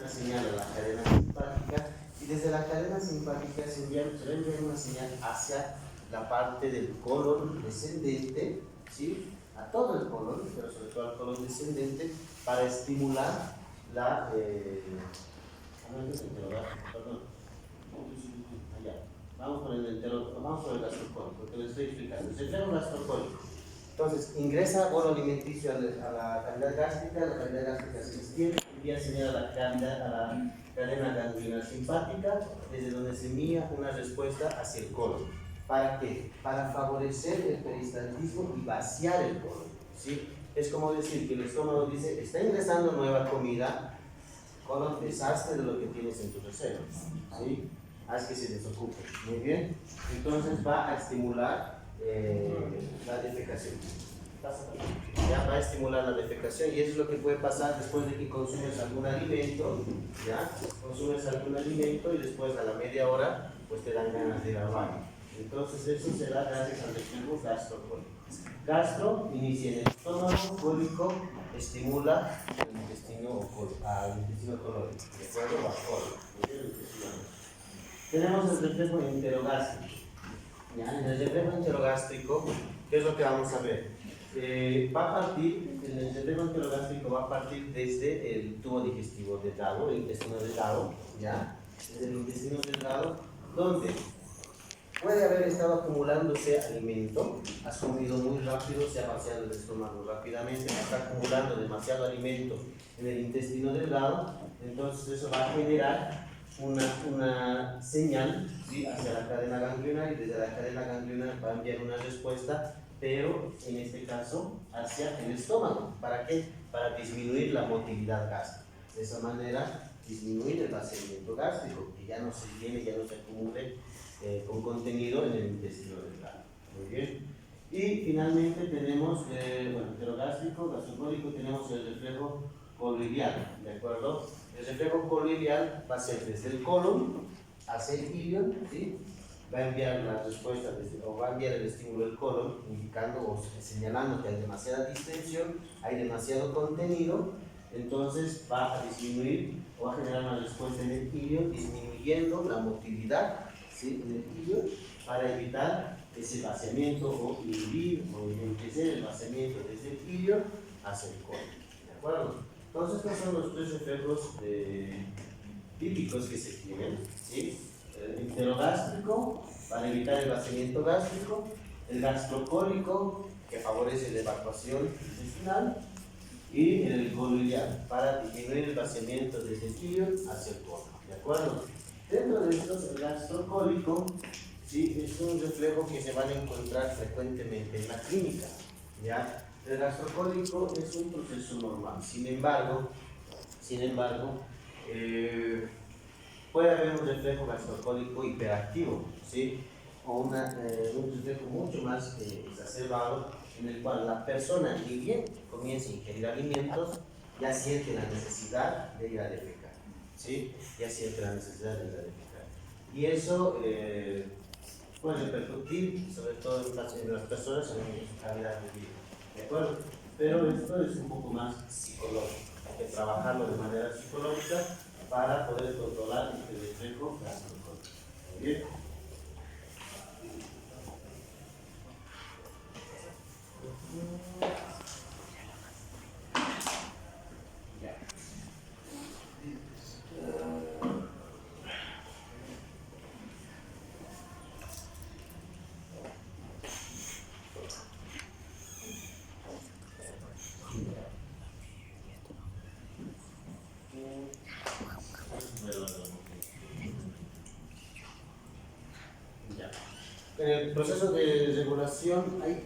una señal a la cadena simpática y desde la cadena simpática se va a enviar una señal hacia la parte del colon descendente, ¿sí? A todo el colon, pero sobre todo al colon descendente, para estimular la... Vamos por el gastrocólico, porque les estoy explicando. Es el reflejo gastrocólico. Entonces, ingresa bolo alimenticio a la cavidad gástrica se extiende, envía señal a la cadena ganglionar simpática, desde donde se envía una respuesta hacia el colon. ¿Para qué? Para favorecer el peristaltismo y vaciar el colon, ¿sí? Es como decir que el estómago dice, está ingresando nueva comida, colon, deshazte de lo que tienes en tu reserva, ¿sí? Haz que se desocupe. Muy bien. Entonces va a estimular la defecación. Ya va a estimular la defecación y eso es lo que puede pasar después de que consumes algún alimento. Ya consumes algún alimento y después a la media hora pues te dan ganas de ir al baño. Entonces eso será gracias al reflejo gastrocólico. Gastro inicia en el estómago, cólico estimula el intestino colónico. ¿De acuerdo? Colon. Tenemos el reflejo enterogástrico. ¿Ya? En el reflejo enterogástrico, ¿qué es lo que vamos a ver? El reflejo enterogástrico va a partir desde el tubo digestivo delgado, el intestino delgado, ¿ya? Desde el intestino delgado, donde puede haber estado acumulándose alimento, has comido muy rápido, se ha vaciado el estómago rápidamente, está acumulando demasiado alimento en el intestino delgado, entonces eso va a generar una señal, ¿sí?, hacia la cadena ganglionar y desde la cadena ganglionar va a enviar una respuesta, pero en este caso hacia el estómago. ¿Para qué? Para disminuir la motilidad gástrica. De esa manera disminuir el vaciamiento gástrico, que ya no se llene, ya no se acumule con contenido en el intestino delgado. Muy bien. Y finalmente tenemos, enterogástrico, gastrocólico, tenemos el reflejo coloidal, ¿de acuerdo? El reflejo coloidal va a ser desde el colon hacia el ilion, ¿sí? Va a enviar la respuesta va a enviar el estímulo del colon, indicando o señalando que hay demasiada distensión, hay demasiado contenido, entonces va a disminuir o va a generar una respuesta en el ilion, disminuyendo la motilidad, ¿sí?, en el ilion, para evitar ese vaciamiento o inhibir o enriquecer el vaciamiento desde el ilion hacia el colon. ¿De acuerdo? Entonces, estos son los tres efectos típicos que se tienen, ¿sí? El enterogástrico, para evitar el vaciamiento gástrico, el gastrocólico, que favorece la evacuación intestinal, y el coloidal, para disminuir el vaciamiento desde el ilion hacia el colon. ¿De acuerdo? Dentro de estos, el gastrocólico, ¿sí?, es un reflejo que se van a encontrar frecuentemente en la clínica, ¿ya? El gastrocólico es un proceso normal, sin embargo, puede haber un reflejo gastrocólico hiperactivo, ¿sí?, o un reflejo mucho más exacerbado, en el cual la persona, ni bien comienza a ingerir alimentos, ya siente la necesidad de ir a defecar, ¿sí? Ya siente la necesidad de ir a defecar. Y eso puede repercutir, sobre todo en las personas, en su calidad de vida. ¿De acuerdo? Pero esto es un poco más psicológico. Hay que trabajarlo de manera psicológica para poder controlar el reflejo gastrocólico. ¿Muy bien? Ya. En el proceso de regulación hay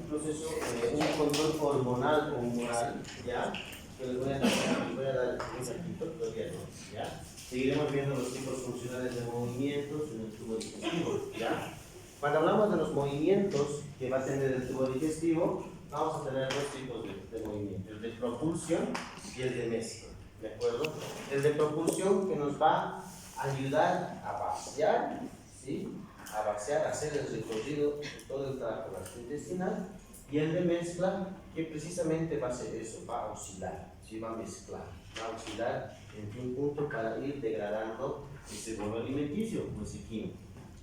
un control hormonal o humoral, ¿ya? Que les voy a dar un ratito, todavía no, ¿ya? Seguiremos viendo los tipos funcionales de movimientos en el tubo digestivo, ¿ya? Cuando hablamos de los movimientos que va a tener el tubo digestivo, vamos a tener dos tipos de movimientos, el de propulsión y el de mezcla, ¿de acuerdo? El de propulsión que nos va a ayudar a vaciar, ¿sí?, a vaciar, a hacer el recorrido de todo el tracto gastrointestinal, y el de mezcla que precisamente va a hacer eso, va a oscilar, ¿sí? Va a mezclar, va a oxidar entre un punto para ir degradando ese bolo alimenticio, pues aquí.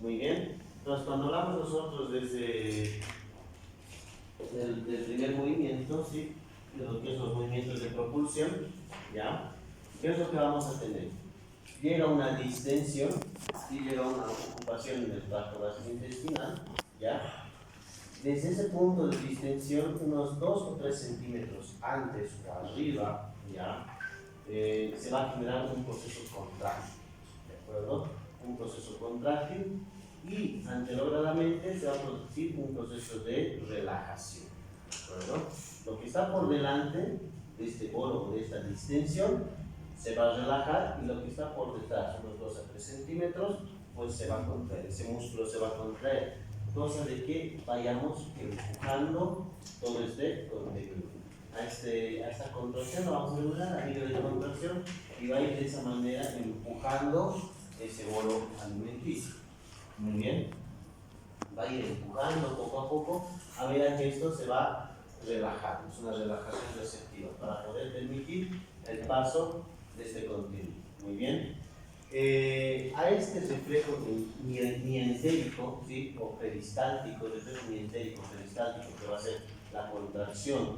Muy bien. Entonces, cuando hablamos nosotros desde del primer movimiento, ¿sí? De lo que son los movimientos de propulsión, ¿ya? ¿Qué es lo que vamos a tener? Llega una distensión y llega una ocupación en el tracto gastrointestinal, ¿ya? Desde ese punto de distensión, unos 2 o 3 centímetros antes o arriba, ¿ya? Se va a generar un proceso contráctil, ¿de acuerdo? Un proceso contráctil y anterogradamente se va a producir un proceso de relajación, ¿de acuerdo? Lo que está por delante de este bolo, de esta distensión, se va a relajar y lo que está por detrás, unos 2 a 3 centímetros, pues se va a contraer, ese músculo se va a contraer, cosa de que vayamos empujando todo este contenido. A esta contracción lo vamos a regular a nivel de contracción y va a ir de esa manera empujando ese bolo alimenticio. Muy bien, va a ir empujando poco a poco a medida que esto se va relajando. Es una relajación receptiva para poder permitir el paso de este contenido. Muy bien. A este reflejo mientérico, ¿sí? O peristáltico, reflejo mientérico peristáltico, que va a ser la contracción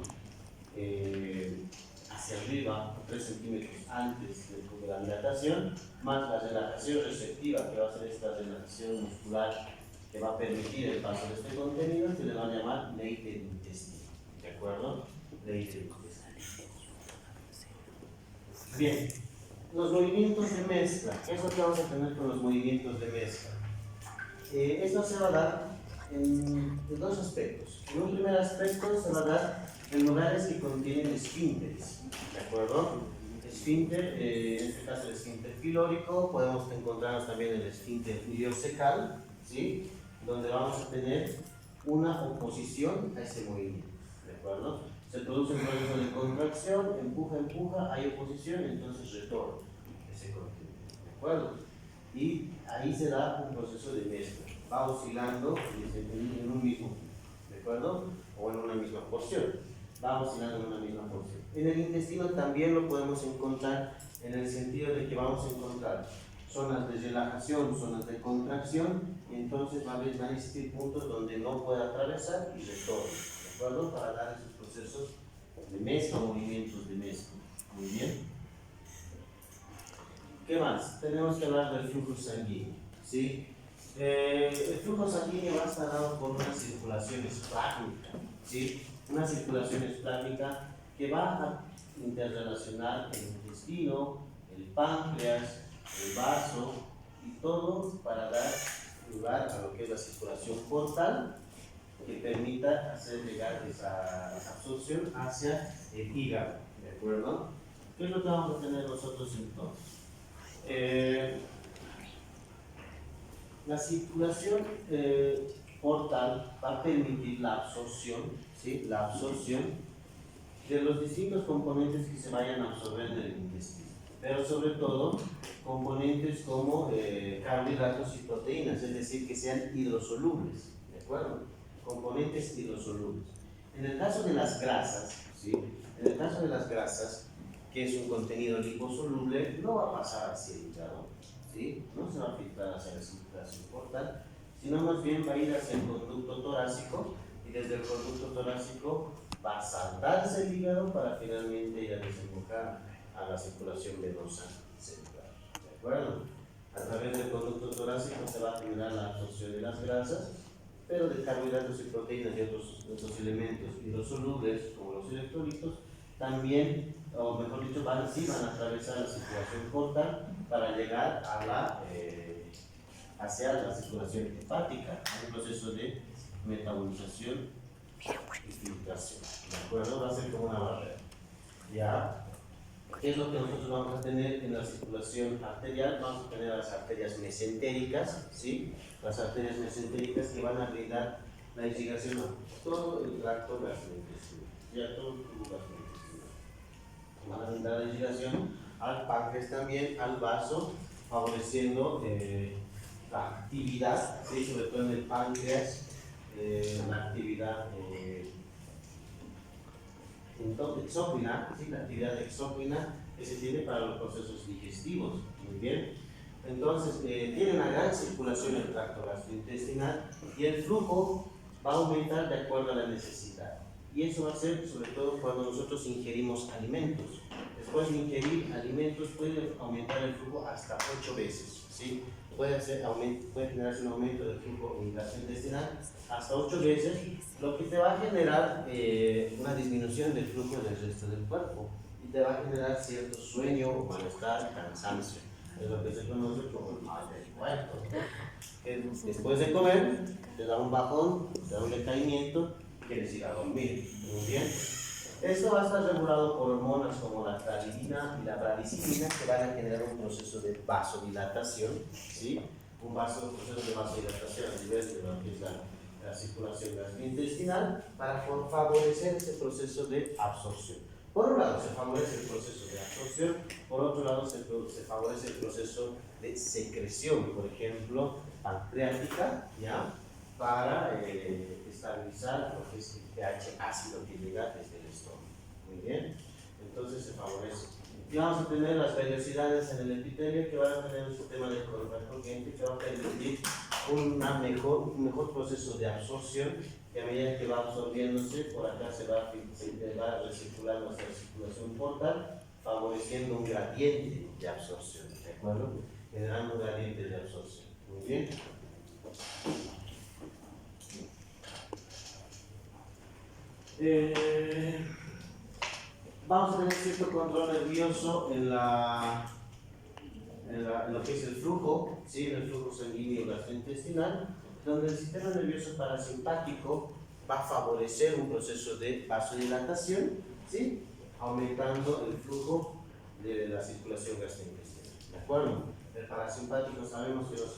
hacia arriba, 3 centímetros antes de la dilatación, más la relajación receptiva, que va a ser esta relajación muscular que va a permitir el paso de este contenido, se le va a llamar leite intestino. ¿De acuerdo? Leite intestino. Bien, los movimientos de mezcla. ¿Qué es lo que vamos a tener con los movimientos de mezcla? Esto se va a dar en 2 aspectos. En un primer aspecto se va a dar en lugares que contienen esfínteres, ¿de acuerdo? Esfínter, en este caso el esfínter pilórico, podemos encontrarnos también el esfínter iliocecal, ¿sí? Donde vamos a tener una oposición a ese movimiento, ¿de acuerdo? Se produce un proceso de contracción, empuja, hay oposición, entonces retorna ese contenido, ¿de acuerdo? Y ahí se da un proceso de mezcla, va oscilando en un mismo punto, ¿de acuerdo? O en una misma porción. Va oscilando en una misma porción. En el intestino también lo podemos encontrar en el sentido de que vamos a encontrar zonas de relajación, zonas de contracción, y entonces van a existir puntos donde no puede atravesar y retorna, ¿de acuerdo? Para dar esos procesos de mezcla, movimientos de mezcla. Muy bien. ¿Qué más? Tenemos que hablar del flujo sanguíneo, ¿sí? El flujo sanguíneo va a estar dado por una circulación esplácnica, ¿sí? Una circulación esplácnica que va a interrelacionar el intestino, el páncreas, el vaso y todo para dar lugar a lo que es la circulación portal que permita hacer llegar esa absorción hacia el hígado, ¿de acuerdo? ¿Qué es lo que vamos a tener nosotros entonces? La circulación portal va a permitir la absorción, ¿sí? La absorción de los distintos componentes que se vayan a absorber en el intestino, pero sobre todo componentes como carbohidratos y proteínas, es decir, que sean hidrosolubles, ¿de acuerdo? Componentes hidrosolubles. En el caso de las grasas, ¿sí? En el caso de las grasas, que es un contenido liposoluble, no va a pasar hacia el hígado, ¿sí? No se va a filtrar hacia la circulación portal, sino más bien va a ir hacia el conducto torácico y desde el conducto torácico va a saltarse el hígado para finalmente ir a desembocar a la circulación venosa central. ¿De acuerdo? A través del conducto torácico se va a generar la absorción de las grasas, pero de carbohidratos y proteínas y otros elementos hidrosolubles como los electrolitos también, o mejor dicho, sí van a atravesar la circulación portal para llegar a hacia la circulación hepática, un proceso de metabolización y filtración. ¿De acuerdo? Va a ser como una barrera. ¿Ya? ¿Qué es lo que nosotros vamos a tener en la circulación arterial? Vamos a tener las arterias mesentéricas, ¿sí? Las arterias mesentéricas que van a brindar la irrigación a todo el tracto gastrointestinal y a todo el tubo gastrointestinal. Van a brindar la irrigación al páncreas también, al vaso, favoreciendo la actividad, ¿sí? Sobre todo en el páncreas, la actividad exócrina, ¿sí? La actividad exócrina que se tiene para los procesos digestivos. Muy bien. Entonces, tiene una gran circulación en el tracto gastrointestinal y el flujo va a aumentar de acuerdo a la necesidad. Y eso va a ser sobre todo cuando nosotros ingerimos alimentos. Después de ingerir alimentos puede aumentar el flujo hasta 8 veces. ¿Sí? Puede generarse un aumento del flujo gastrointestinal hasta 8 veces, lo que te va a generar una disminución del flujo del resto del cuerpo y te va a generar cierto sueño, malestar, cansancio. Es lo que se conoce como el mal del cuerpo. Después de comer, te da un bajón, te da un decaimiento, quieres ir a dormir. Muy bien. Esto va a estar regulado por hormonas como la taurina y la bradicina que van a generar un proceso de vasodilatación, ¿sí? Un proceso de vasodilatación a nivel de lo que es la circulación gastrointestinal para favorecer ese proceso de absorción. Por un lado se favorece el proceso de absorción, por otro lado se favorece el proceso de secreción, por ejemplo, pancreática, ¿ya? Para estabilizar lo que es el pH ácido que llega desde el estómago. Muy bien, entonces se favorece. Y vamos a tener las vellosidades en el epitelio que van a tener un sistema de corriente que va a permitir un mejor proceso de absorción, que a medida que va absorbiéndose, por acá se va recirculando hacia la circulación portal, favoreciendo un gradiente de absorción, ¿de acuerdo? Generando un gradiente de absorción. Muy bien. Vamos a tener cierto control nervioso en lo que es el flujo, ¿sí? En el flujo sanguíneo gastrointestinal, donde el sistema nervioso parasimpático va a favorecer un proceso de vasodilatación, ¿sí? Aumentando el flujo de la circulación gastrointestinal. ¿De acuerdo? El parasimpático sabemos que nos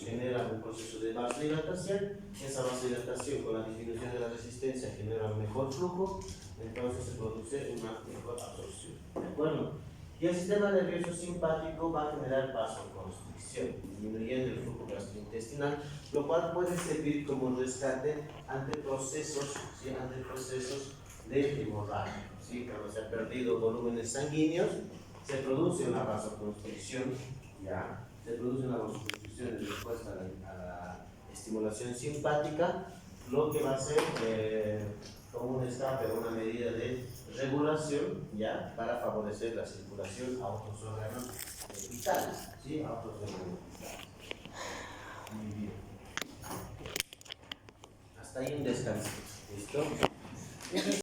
genera un proceso de vasodilatación. Esa vasodilatación con la disminución de la resistencia genera un mejor flujo, entonces se produce una mejor absorción. ¿De acuerdo? Y el sistema nervioso simpático va a generar vasoconstricción, disminuyendo el flujo gastrointestinal, lo cual puede servir como rescate ante procesos, ¿sí? Ante procesos de hemorragia. ¿Sí? Cuando se ha perdido volúmenes sanguíneos, se produce una vasoconstricción, ¿ya? Se produce una vasoconstricción en respuesta a la estimulación simpática, lo que va a ser como un escape o una medida de regulación, ¿ya? Para favorecer la circulación a otros órganos vitales, ¿sí? A otros órganos vitales. Muy bien. Hasta ahí un descanso. ¿Listo?